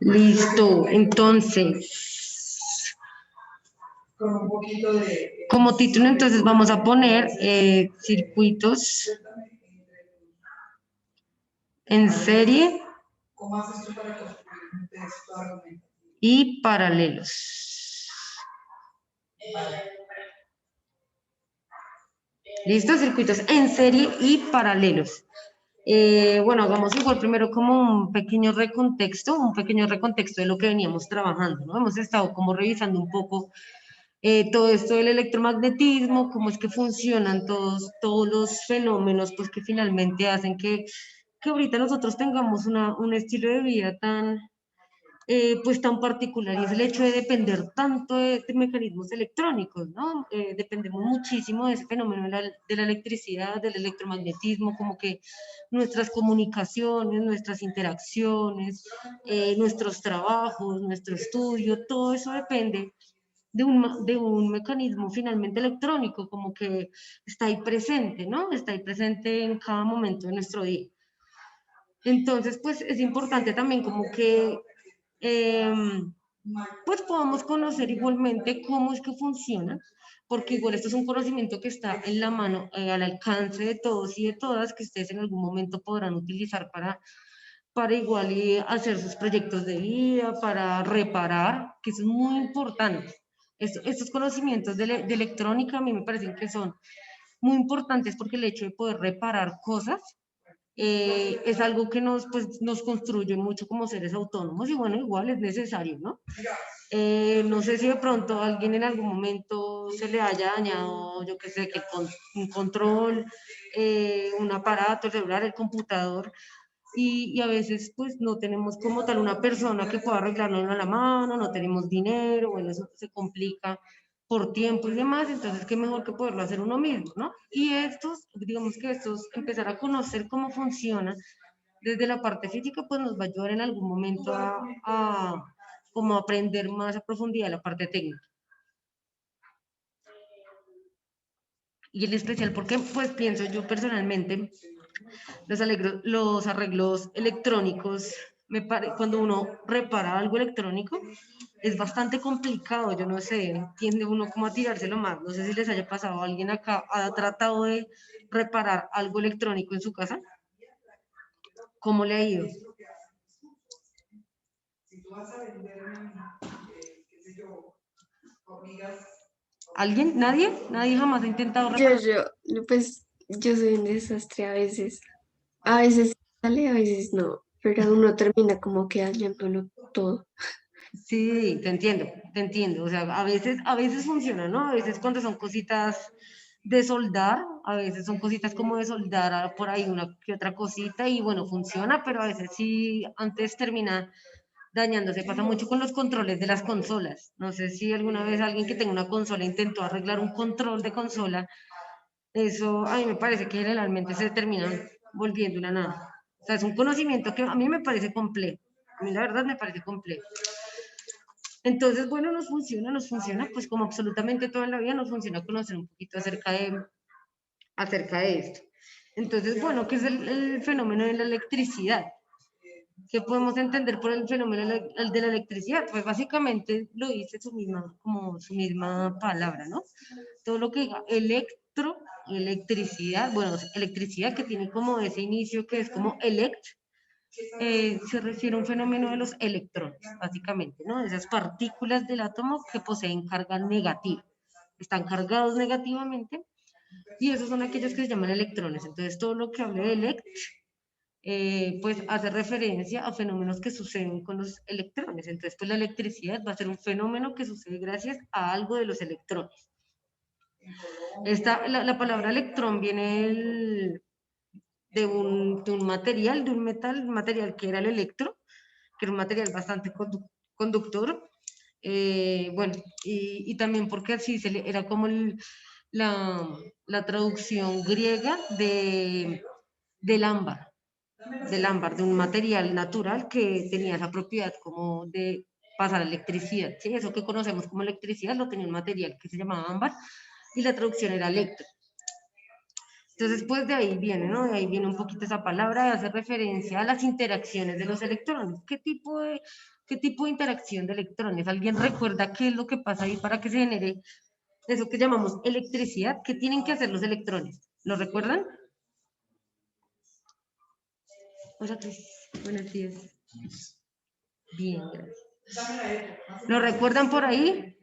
Listo, entonces, como título, entonces vamos a poner circuitos en serie y paralelos. ¿Listo? Circuitos en serie y paralelos. Bueno, hagamos igual primero como un pequeño recontexto de lo que veníamos trabajando, ¿no? Hemos estado como revisando un poco todo esto del electromagnetismo, cómo es que funcionan todos los fenómenos, pues que finalmente hacen que ahorita nosotros tengamos un estilo de vida pues tan particular, y es el hecho de depender tanto de mecanismos electrónicos, ¿no? Dependemos muchísimo de ese fenómeno de la electricidad, del electromagnetismo, como que nuestras comunicaciones, nuestras interacciones, nuestros trabajos, nuestro estudio, todo eso depende de un mecanismo finalmente electrónico, como que está ahí presente, ¿no? Está ahí presente en cada momento de nuestro día. Entonces, pues es importante también como que pues podamos conocer igualmente cómo es que funciona, porque igual esto es un conocimiento que está en la mano, al alcance de todos y de todas, que ustedes en algún momento podrán utilizar para igual hacer sus proyectos de vida, para reparar, que eso es muy importante. Estos conocimientos de electrónica a mí me parecen que son muy importantes, porque el hecho de poder reparar cosas es algo que nos construye mucho como seres autónomos, y bueno, igual es necesario, ¿no? No sé si de pronto a alguien en algún momento se le haya dañado, yo qué sé, que un control, un aparato, el celular, el computador, y a veces pues no tenemos como tal una persona que pueda arreglarlo a la mano, no tenemos dinero, bueno, eso se complica por tiempo y demás, entonces qué mejor que poderlo hacer uno mismo, ¿no? Y digamos que empezar a conocer cómo funciona desde la parte física, pues nos va a ayudar en algún momento a como aprender más a profundidad la parte técnica. Y el especial porque, pues pienso yo personalmente, los arreglos electrónicos, cuando uno repara algo electrónico, es bastante complicado, yo no sé, tiende uno como a tirárselo más. No sé si les haya pasado a alguien acá, ha tratado de reparar algo electrónico en su casa. ¿Cómo le ha ido? ¿Alguien? ¿Nadie? ¿Nadie jamás ha intentado reparar? Pues yo soy un desastre a veces. A veces sale, a veces no, pero uno termina como que dañándolo todo. Sí, te entiendo. O sea, a veces funciona, ¿no? A veces cuando son cositas de soldar, a veces son cositas como de soldar por ahí una que otra cosita y bueno, funciona, pero a veces sí, antes termina dañándose. Pasa mucho con los controles de las consolas. No sé si alguna vez alguien que tenga una consola intentó arreglar un control de consola. Eso a mí me parece que generalmente se termina volviendo una nada. O sea, es un conocimiento que a mí me parece complejo. A mí la verdad me parece complejo. Entonces, bueno, nos funciona, pues como absolutamente toda la vida nos funciona conocer un poquito acerca de esto. Entonces, bueno, ¿qué es el fenómeno de la electricidad? ¿Qué podemos entender por el fenómeno de la electricidad? Pues básicamente lo dice como su misma palabra, ¿no? Todo lo que diga electricidad, bueno, electricidad que tiene como ese inicio que es como se refiere a un fenómeno de los electrones, básicamente, ¿no? De esas partículas del átomo que poseen carga negativa. Están cargados negativamente y esos son aquellos que se llaman electrones. Entonces, todo lo que hable de pues hace referencia a fenómenos que suceden con los electrones. Entonces, pues la electricidad va a ser un fenómeno que sucede gracias a algo de los electrones. La palabra electrón viene de un material, de un metal, un material que era el electro, que era un material bastante conductor. Bueno, y también porque así era como la traducción griega del ámbar, de un material natural que tenía esa propiedad como de pasar electricidad. ¿Sí? Eso que conocemos como electricidad lo tenía un material que se llamaba ámbar y la traducción era electro. Entonces, pues de ahí viene, ¿no? De ahí viene un poquito esa palabra y hace referencia a las interacciones de los electrones. ¿Qué tipo de interacción de electrones? ¿Alguien recuerda qué es lo que pasa ahí para que se genere eso que llamamos electricidad? ¿Qué tienen que hacer los electrones? ¿Lo recuerdan? Hola, Cris. Buenos días. Bien, gracias. ¿Lo recuerdan por ahí?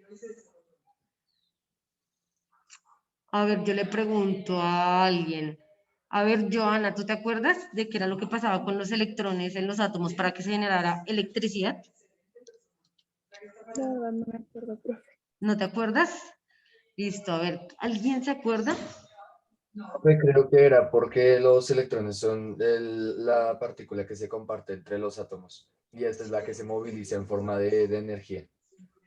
A ver, yo le pregunto a alguien. A ver, Joana, ¿tú te acuerdas de qué era lo que pasaba con los electrones en los átomos para que se generara electricidad? La verdad no me acuerdo, profe. ¿No te acuerdas? Listo, a ver, ¿alguien se acuerda? Creo que era porque los electrones son la partícula que se comparte entre los átomos y esta es la que se moviliza en forma de energía.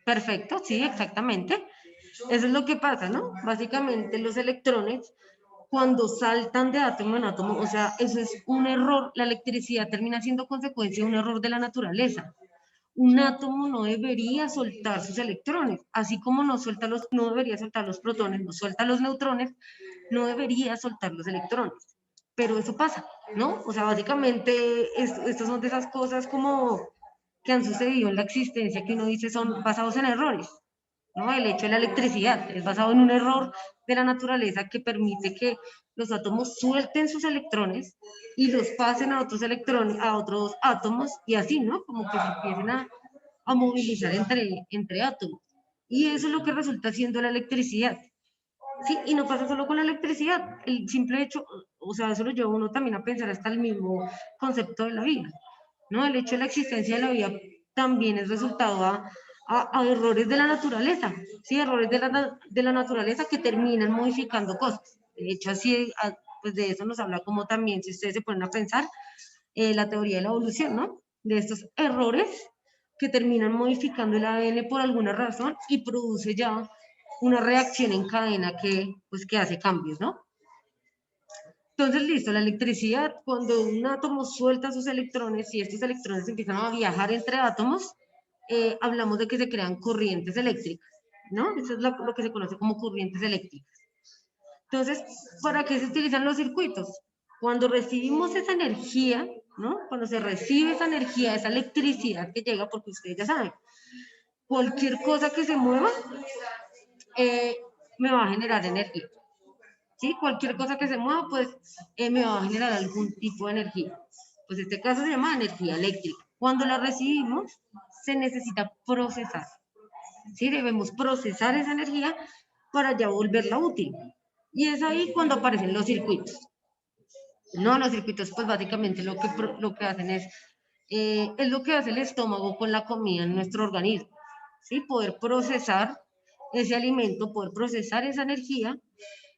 Perfecto, sí, exactamente. Eso es lo que pasa, ¿no? Básicamente los electrones, cuando saltan de átomo en átomo, o sea, eso es un error, la electricidad termina siendo consecuencia de un error de la naturaleza. Un átomo no debería soltar sus electrones, así como no debería soltar los protones, no suelta los neutrones, no debería soltar los electrones. Pero eso pasa, ¿no? O sea, básicamente estas son de esas cosas como que han sucedido en la existencia que uno dice son basados en errores, ¿no? El hecho de la electricidad es basado en un error de la naturaleza que permite que los átomos suelten sus electrones y los pasen a otros electrones, a otros átomos y así, ¿no? Como que se empiecen a movilizar entre átomos. Y eso es lo que resulta siendo la electricidad. Sí, y no pasa solo con la electricidad, el simple hecho, o sea, eso lo lleva uno también a pensar hasta el mismo concepto de la vida, ¿no? El hecho de la existencia de la vida también es resultado a errores de la naturaleza, ¿sí? Errores de la naturaleza que terminan modificando cosas. De hecho, así, pues de eso nos habla como también, si ustedes se ponen a pensar, la teoría de la evolución, ¿no? De estos errores que terminan modificando el ADN por alguna razón y produce ya una reacción en cadena pues, que hace cambios, ¿no? Entonces, listo, la electricidad, cuando un átomo suelta sus electrones y estos electrones empiezan a viajar entre átomos, hablamos de que se crean corrientes eléctricas, ¿no? Eso es lo que se conoce como corrientes eléctricas. Entonces, ¿para qué se utilizan los circuitos? Cuando recibimos esa energía, ¿no? Cuando se recibe esa energía, esa electricidad que llega, porque ustedes ya saben, cualquier cosa que se mueva me va a generar energía. ¿Sí? Cualquier cosa que se mueva, pues me va a generar algún tipo de energía. Pues este caso se llama energía eléctrica. Cuando la recibimos, se necesita procesar. ¿Sí? Debemos procesar esa energía para ya volverla útil. Y es ahí cuando aparecen los circuitos. No, los circuitos, pues básicamente lo que hacen es lo que hace el estómago con la comida en nuestro organismo. ¿Sí? Poder procesar ese alimento, poder procesar esa energía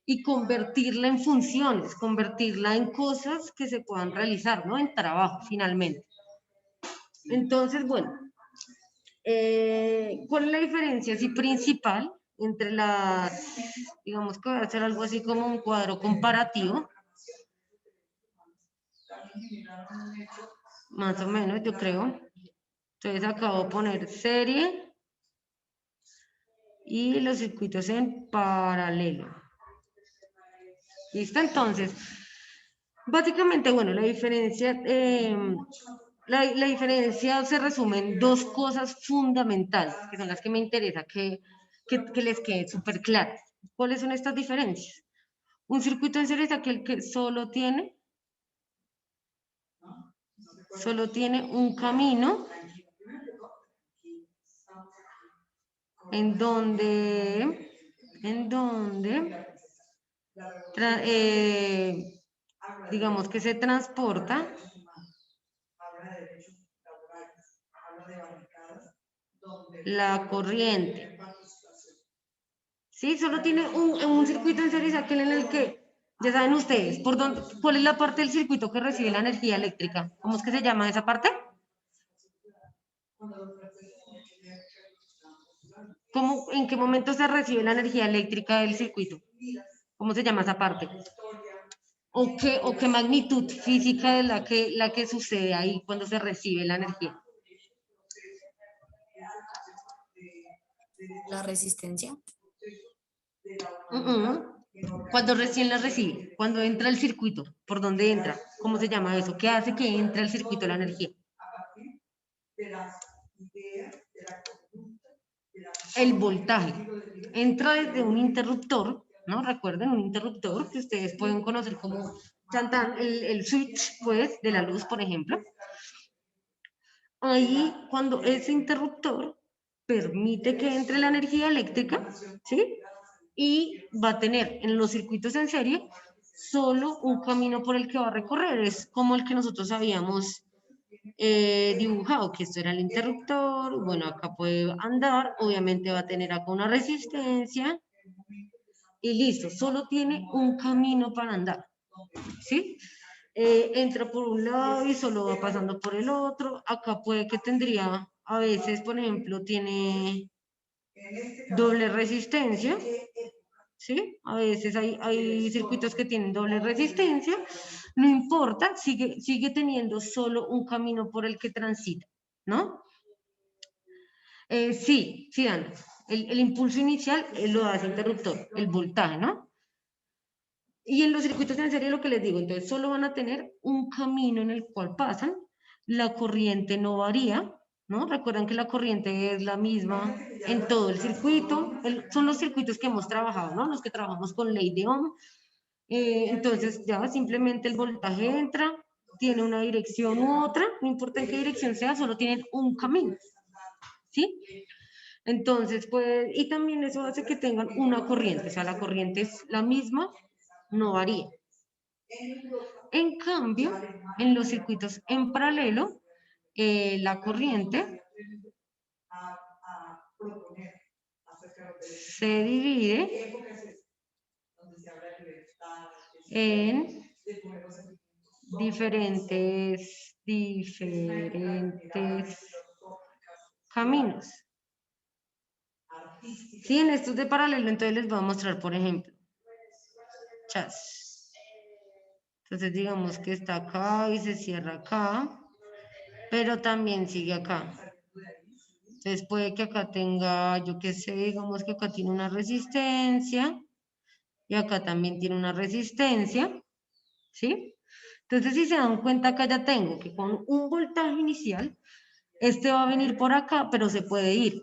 y convertirla en funciones, convertirla en cosas que se puedan realizar, ¿no? En trabajo, finalmente. Entonces, bueno, ¿cuál es la diferencia así principal entre las, digamos que voy a hacer algo así como un cuadro comparativo? Más o menos, yo creo. Entonces acabo de poner serie y los circuitos en paralelo. ¿Listo? Entonces, básicamente, bueno, la diferencia se resume en dos cosas fundamentales, que son las que me interesa que les quede súper claras. ¿Cuáles son estas diferencias? Un circuito en serie es aquel que solo tiene un camino en donde digamos que se transporta la corriente. Sí, solo tiene un circuito en serie, es aquel en el que, ya saben ustedes, ¿cuál es la parte del circuito que recibe la energía eléctrica? ¿Cómo es que se llama esa parte? ¿En qué momento se recibe la energía eléctrica del circuito? ¿Cómo se llama esa parte? ¿O qué magnitud física es la que sucede ahí cuando se recibe la energía? La resistencia. Cuando recién la recibe, cuando entra el circuito, ¿por dónde entra? ¿Cómo se llama eso? ¿Qué hace que entre al circuito la energía? El voltaje. Entra desde un interruptor, ¿no? Recuerden, un interruptor que ustedes pueden conocer como el switch, pues, de la luz, por ejemplo. Ahí, cuando ese interruptor permite que entre la energía eléctrica, ¿sí? Y va a tener en los circuitos en serie solo un camino por el que va a recorrer. Es como el que nosotros habíamos dibujado, que esto era el interruptor. Bueno, acá puede andar, obviamente va a tener acá una resistencia y listo, solo tiene un camino para andar, ¿sí? Entra por un lado y solo va pasando por el otro. Acá puede que tendría, a veces, por ejemplo, tiene doble resistencia, ¿sí? A veces hay circuitos que tienen doble resistencia, no importa, sigue teniendo solo un camino por el que transita, ¿no? Sí, Ana, el impulso inicial lo da ese interruptor, el voltaje, ¿no? Y en los circuitos en serie lo que les digo, entonces solo van a tener un camino en el cual pasan, la corriente no varía, ¿no? Recuerdan que la corriente es la misma en todo el circuito, son los circuitos que hemos trabajado, ¿no? Los que trabajamos con ley de Ohm. Entonces ya simplemente el voltaje entra, tiene una dirección u otra, no importa en qué dirección sea, solo tienen un camino, ¿sí? Entonces, pues, y también eso hace que tengan una corriente, o sea, la corriente es la misma, no varía. En cambio, en los circuitos en paralelo, la corriente se divide en diferentes caminos. Sí, en estos de paralelo, entonces les voy a mostrar, por ejemplo, chas. Entonces digamos que está acá y se cierra acá, pero también sigue acá. Entonces puede que acá tenga, yo qué sé, digamos que acá tiene una resistencia y acá también tiene una resistencia, ¿sí? Entonces si se dan cuenta acá ya tengo que con un voltaje inicial, este va a venir por acá, pero se puede ir.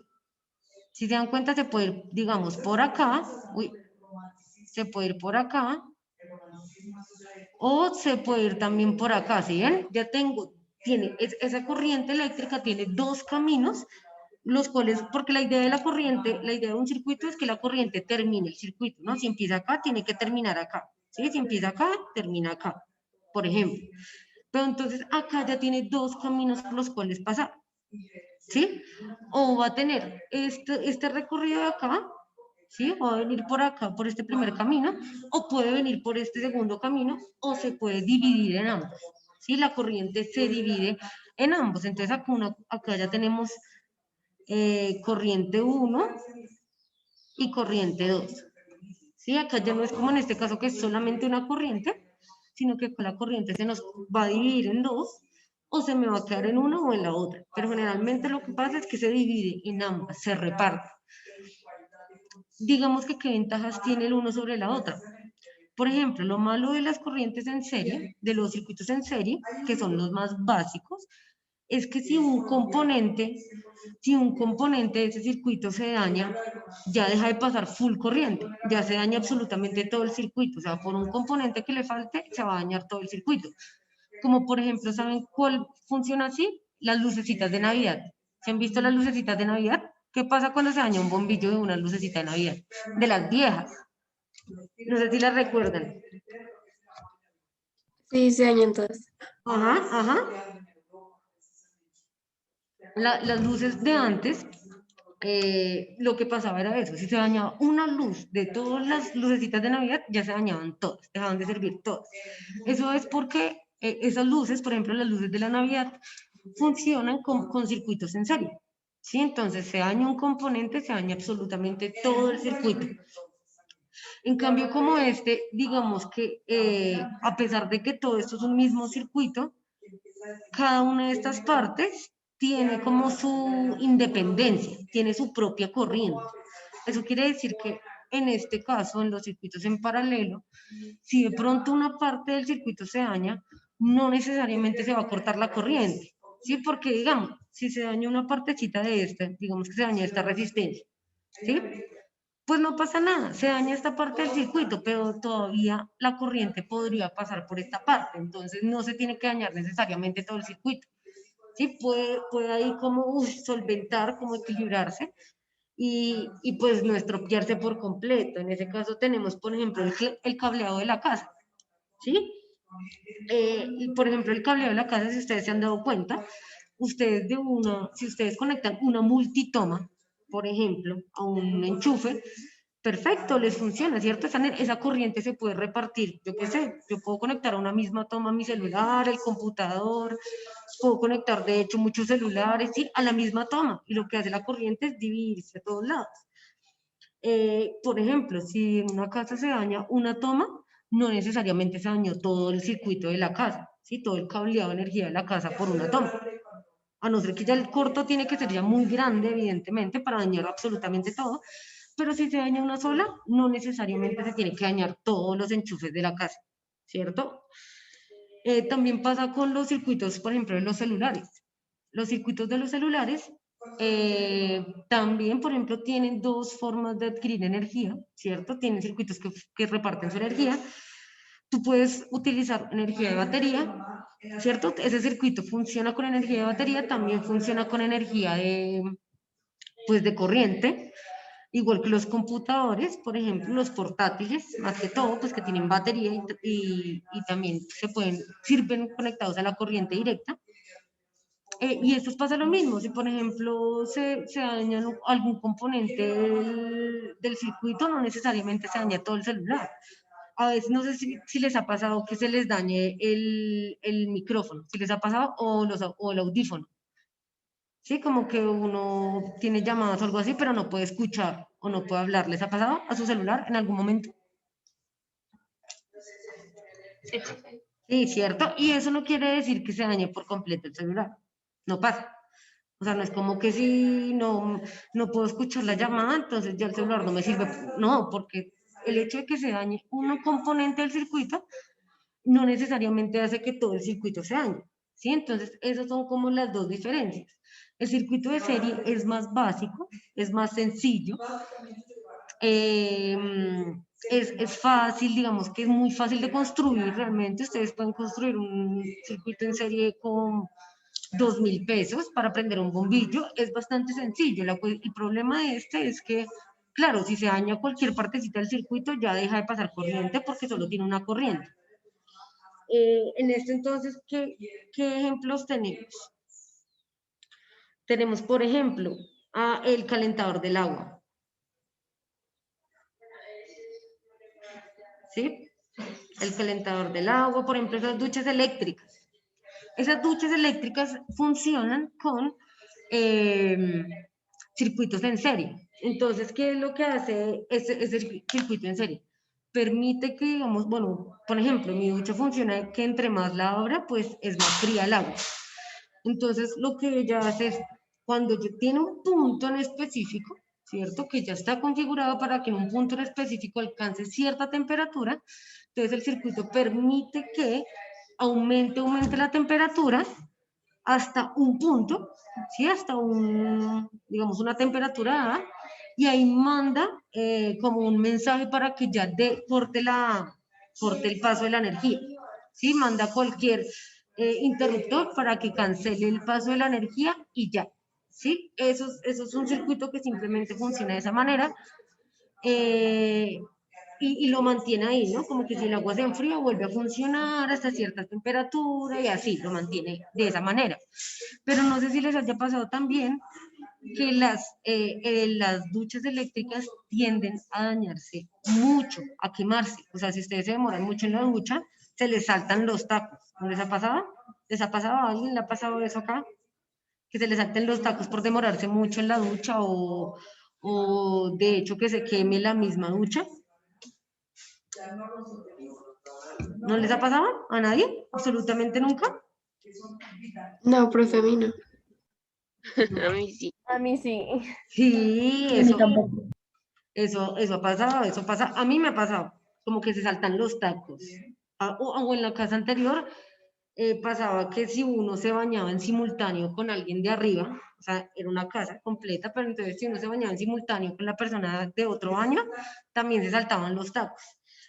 Si se dan cuenta se puede ir, digamos, por acá, uy, se puede ir por acá, o se puede ir también por acá, ¿sí ven? Ya tengo, esa corriente eléctrica tiene dos caminos, los cuales, porque la idea de la corriente, la idea de un circuito es que la corriente termine el circuito, ¿no? Si empieza acá, tiene que terminar acá, ¿sí? Si empieza acá, termina acá, por ejemplo. Pero entonces acá ya tiene dos caminos por los cuales pasar, ¿sí? O va a tener este recorrido de acá, ¿sí? Va a venir por acá, por este primer camino, o puede venir por este segundo camino, o se puede dividir en ambos, ¿sí? La corriente se divide en ambos. Entonces acá ya tenemos corriente 1 y corriente 2. ¿Sí? Acá ya no es como en este caso que es solamente una corriente, sino que la corriente se nos va a dividir en dos, o se me va a quedar en una o en la otra. Pero generalmente lo que pasa es que se divide en ambas, se reparte. Digamos que qué ventajas tiene el uno sobre la otra. Por ejemplo, lo malo de las corrientes en serie, de los circuitos en serie, que son los más básicos, es que si un componente de ese circuito se daña, ya deja de pasar full corriente, ya se daña absolutamente todo el circuito, o sea, por un componente que le falte, se va a dañar todo el circuito. Como por ejemplo, ¿saben cuál funciona así? Las lucecitas de Navidad. ¿Se han visto las lucecitas de Navidad? ¿Qué pasa cuando se daña un bombillo de una lucecita de Navidad? De las viejas. No sé si las recuerdan. Sí, se dañan todas. Ajá. Las luces de antes, lo que pasaba era eso, si se dañaba una luz de todas las lucecitas de Navidad, ya se dañaban todas, dejaban de servir todas. Eso es porque esas luces, por ejemplo, las luces de la Navidad, funcionan con circuitos en serie. ¿Sí? Entonces se daña un componente, se daña absolutamente todo el circuito. En cambio, como digamos que a pesar de que todo esto es un mismo circuito, cada una de estas partes tiene como su independencia, tiene su propia corriente. Eso quiere decir que en este caso, en los circuitos en paralelo, si de pronto una parte del circuito se daña, no necesariamente se va a cortar la corriente, ¿sí? Porque, digamos, si se daña una partecita de esta, digamos que se daña esta resistencia, ¿sí? Pues no pasa nada, se daña esta parte del circuito, pero todavía la corriente podría pasar por esta parte, entonces no se tiene que dañar necesariamente todo el circuito, ¿sí? Puede ahí como solventar, como equilibrarse, y pues no estropearse por completo. En ese caso tenemos, por ejemplo, el cableado de la casa, ¿sí? Y por ejemplo, el cableado de la casa, si ustedes se han dado cuenta, si ustedes conectan una multitoma, por ejemplo, a un enchufe, perfecto, les funciona, ¿cierto? Esa corriente se puede repartir, yo qué sé, yo puedo conectar a una misma toma mi celular, el computador, puedo conectar de hecho muchos celulares, ¿sí? A la misma toma, y lo que hace la corriente es dividirse a todos lados. Por ejemplo, si en una casa se daña una toma, no necesariamente se dañó todo el circuito de la casa, ¿sí? Todo el cableado de energía de la casa por una toma. A no ser que ya el corto tiene que ser ya muy grande, evidentemente, para dañar absolutamente todo, pero si se daña una sola, no necesariamente se tiene que dañar todos los enchufes de la casa, ¿cierto? También pasa con los circuitos, por ejemplo, de los celulares. Los circuitos de los celulares también, por ejemplo, tienen dos formas de adquirir energía, ¿cierto? Tienen circuitos que reparten su energía. Tú puedes utilizar energía de batería, ¿cierto? Ese circuito funciona con energía de batería, también funciona con energía pues de corriente, igual que los computadores, por ejemplo, los portátiles, más que todo, pues que tienen batería y también sirven conectados a la corriente directa. Y esto pasa lo mismo, si por ejemplo se daña algún componente del circuito, no necesariamente se daña todo el celular. A veces no sé si les ha pasado que se les dañe el micrófono, si les ha pasado, o el audífono. Sí, como que uno tiene llamadas o algo así, pero no puede escuchar o no puede hablar. ¿Les ha pasado a su celular en algún momento? Sí, cierto. Y eso no quiere decir que se dañe por completo el celular. No pasa. O sea, no es como que si no puedo escuchar la llamada, entonces ya el celular no me sirve. No, porque el hecho de que se dañe un componente del circuito no necesariamente hace que todo el circuito se dañe. ¿Sí? Entonces, esas son como las dos diferencias. El circuito de serie es más básico, es más sencillo, es fácil, digamos que es muy fácil de construir realmente. Ustedes pueden construir un circuito en serie con 2.000 pesos para prender un bombillo, es bastante sencillo. El problema de este es que, claro, si se daña cualquier partecita del circuito, ya deja de pasar corriente porque solo tiene una corriente. En este entonces, ¿qué ejemplos tenemos? Tenemos, por ejemplo, el calentador del agua. ¿Sí? El calentador del agua, por ejemplo, esas duchas eléctricas. Esas duchas eléctricas funcionan con circuitos en serie. Entonces, ¿qué es lo que hace ese circuito en serie? Permite que, digamos, bueno, por ejemplo, mi ducha funciona que entre más la abra, pues es más fría el agua. Entonces, lo que ella hace es, cuando tiene un punto en específico, ¿cierto? Que ya está configurado para que en un punto en específico alcance cierta temperatura, entonces el circuito permite que aumente la temperatura hasta un punto, ¿sí? Hasta digamos, una temperatura A, y ahí manda como un mensaje para que ya corte el paso de la energía, ¿sí? Manda cualquier interruptor para que cancele el paso de la energía y ya, ¿sí? Eso es un circuito que simplemente funciona de esa manera. Y lo mantiene ahí, ¿no? Como que si el agua se enfría, vuelve a funcionar hasta cierta temperatura y así lo mantiene de esa manera. Pero no sé si les haya pasado también que las duchas eléctricas tienden a dañarse mucho, a quemarse. O sea, si ustedes se demoran mucho en la ducha, se les saltan los tacos. ¿No les ha pasado? ¿Les ha pasado a alguien? ¿Le ha pasado eso acá? Que se les salten los tacos por demorarse mucho en la ducha o de hecho que se queme la misma ducha. ¿No les ha pasado a nadie? ¿Absolutamente nunca? No, profe, a mí no. A mí sí. A mí sí. Sí, A mí eso. tampoco. Eso ha pasado, eso pasa, a mí me ha pasado, como que se saltan los tacos. O en la casa anterior pasaba que si uno se bañaba en simultáneo con alguien de arriba, o sea, era una casa completa, pero entonces si uno se bañaba en simultáneo con la persona de otro baño, también se saltaban los tacos.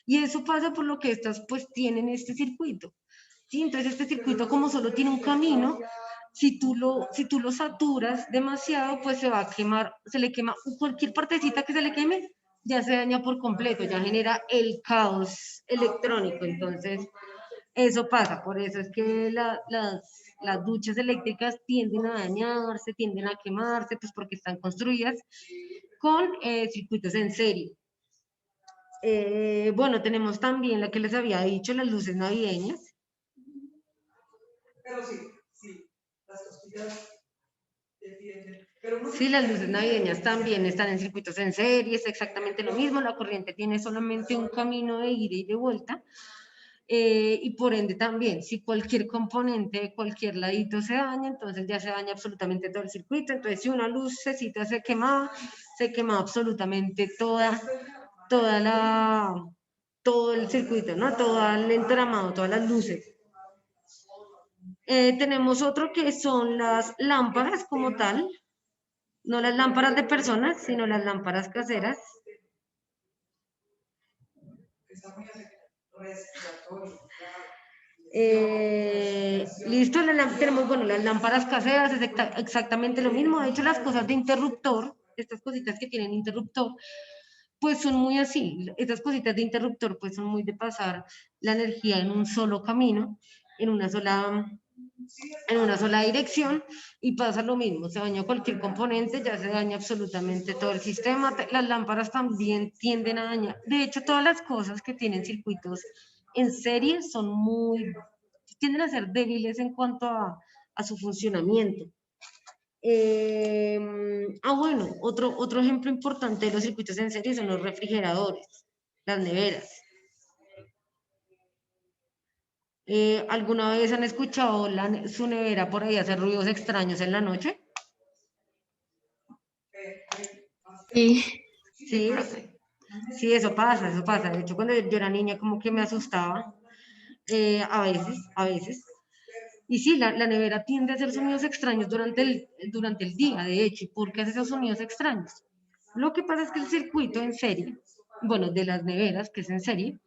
Y eso pasa por lo que estas pues tienen este circuito. ¿Sí? Entonces este circuito como solo tiene un camino, si tú lo saturas demasiado, pues se va a quemar, se le quema cualquier partecita que se le queme, ya se daña por completo, ya genera el caos electrónico. Entonces, eso pasa, por eso es que las duchas eléctricas tienden a dañarse, tienden a quemarse, pues porque están construidas con circuitos en serie. Bueno, tenemos también la que les había dicho, las luces navideñas. Pero sí, las costillas defienden. Sí, las luces navideñas también están en circuitos en serie, es exactamente lo mismo, la corriente tiene solamente un camino de ida y de vuelta, y por ende también, si cualquier componente de cualquier ladito se daña, entonces ya se daña absolutamente todo el circuito, entonces si una lucecita se quema absolutamente todo el circuito, ¿no? Todo el entramado, todas las luces. Tenemos otro que son las lámparas como tal, no las lámparas de personas, sino las lámparas caseras. Listo, tenemos, bueno, las lámparas caseras, es exactamente lo mismo. De hecho, las cosas de interruptor, estas cositas que tienen interruptor, pues son muy así. Estas cositas de interruptor, pues son muy de pasar la energía en un solo camino, en una sola dirección, y pasa lo mismo, se daña cualquier componente, ya se daña absolutamente todo el sistema. Las lámparas también tienden a dañar, de hecho todas las cosas que tienen circuitos en serie tienden a ser débiles en cuanto a su funcionamiento. Bueno, otro ejemplo importante de los circuitos en serie son los refrigeradores, las neveras. ¿Alguna vez han escuchado su nevera por ahí hacer ruidos extraños en la noche? Sí, Sí, sí, eso pasa, eso pasa. De hecho, cuando yo era niña como que me asustaba, a veces. Y sí, la nevera tiende a hacer sonidos extraños durante el día, de hecho. ¿Y por qué hace esos sonidos extraños? Lo que pasa es que el circuito en serie, bueno, de las neveras, que es en serie,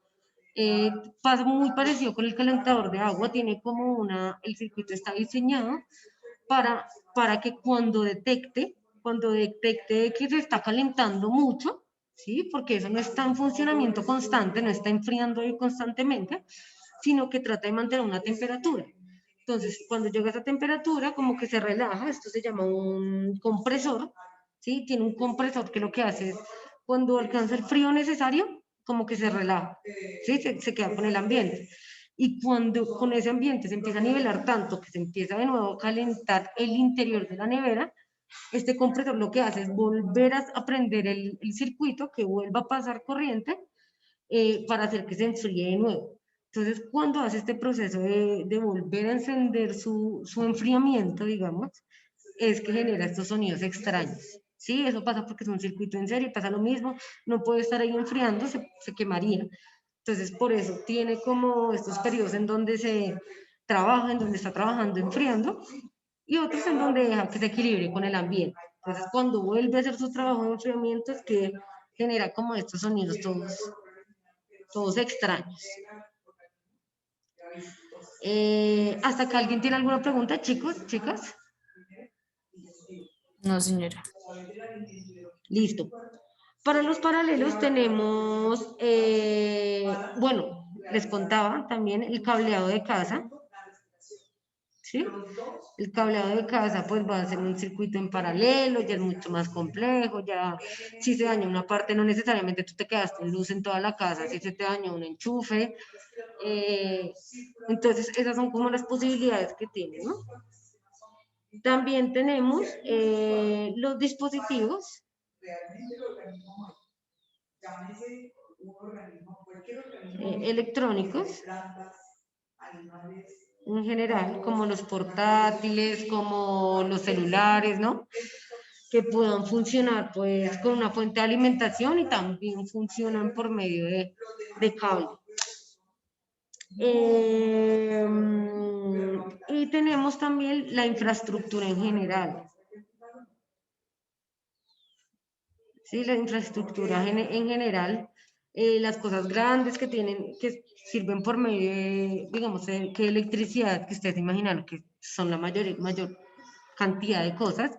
pasa muy parecido con el calentador de agua, tiene como el circuito está diseñado para que cuando detecte que se está calentando mucho, ¿sí? Porque eso no está en funcionamiento constante, no está enfriando ahí constantemente, sino que trata de mantener una temperatura. Entonces, cuando llega a esa temperatura, como que se relaja, esto se llama un compresor, ¿sí? Tiene un compresor que lo que hace es, cuando alcanza el frío necesario, como que se relaja, ¿sí? Se queda con el ambiente. Y cuando con ese ambiente se empieza a nivelar tanto que se empieza de nuevo a calentar el interior de la nevera, este compresor lo que hace es volver a prender el circuito, que vuelva a pasar corriente para hacer que se enfríe de nuevo. Entonces, cuando hace este proceso de volver a encender su enfriamiento, digamos, es que genera estos sonidos extraños. Sí, eso pasa porque es un circuito en serie, pasa lo mismo, no puede estar ahí enfriando, se quemaría. Entonces, por eso tiene como estos periodos en donde se trabaja, en donde está trabajando enfriando, y otros en donde deja que se equilibre con el ambiente. Entonces, cuando vuelve a hacer su trabajo de enfriamiento, es que genera como estos sonidos todos extraños. ¿Hasta acá alguien tiene alguna pregunta, chicos, chicas? No, señora. Listo. Para los paralelos tenemos, bueno, les contaba también el cableado de casa. ¿Sí? El cableado de casa pues va a ser un circuito en paralelo, ya es mucho más complejo, ya si se daña una parte no necesariamente tú te quedaste en luz en toda la casa, si se te dañó un enchufe, entonces esas son como las posibilidades que tiene, ¿no? También tenemos los dispositivos electrónicos en general, como los portátiles, como los celulares, ¿no? que puedan funcionar pues con una fuente de alimentación y también funcionan por medio de cable. Y tenemos también la infraestructura en general. Sí, la infraestructura en general, las cosas grandes que tienen, que sirven por medio de, digamos, que electricidad, que ustedes imaginan que son la mayor cantidad de cosas,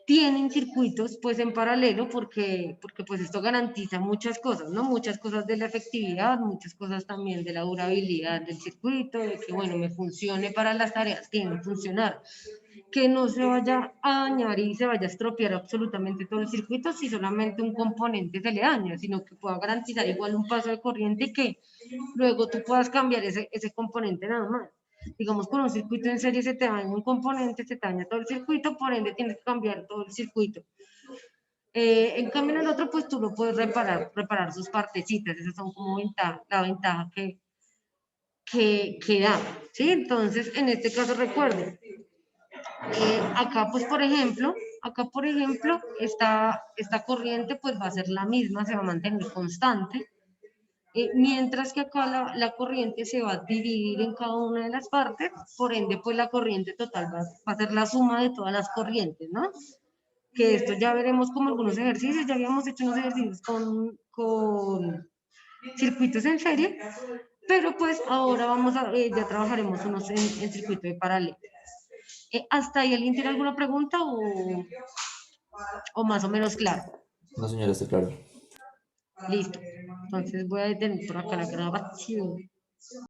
tienen circuitos pues en paralelo porque pues esto garantiza muchas cosas, ¿no? Muchas cosas de la efectividad, muchas cosas también de la durabilidad del circuito, de que bueno, me funcione para las tareas que deben funcionar, que no se vaya a dañar y se vaya a estropear absolutamente todo el circuito si solamente un componente se le daña, sino que pueda garantizar igual un paso de corriente y que luego tú puedas cambiar ese componente nada más. Digamos, con un circuito en serie se te daña un componente, se te daña todo el circuito, por ende tienes que cambiar todo el circuito. En cambio, en el otro, pues tú lo puedes reparar sus partecitas, esas son como la ventaja que da, ¿sí? Entonces, en este caso, recuerden, acá, pues, por ejemplo, esta corriente, pues, va a ser la misma, se va a mantener constante, mientras que acá la corriente se va a dividir en cada una de las partes, por ende, pues, la corriente total va a ser la suma de todas las corrientes, ¿no? Que esto ya veremos como algunos ejercicios, ya habíamos hecho unos ejercicios con circuitos en serie, pero pues ahora ya trabajaremos unos en circuito de paralelo. ¿Hasta ahí alguien tiene alguna pregunta o más o menos claro? No, señora, está claro. Listo. Entonces voy a detener por acá la grabación.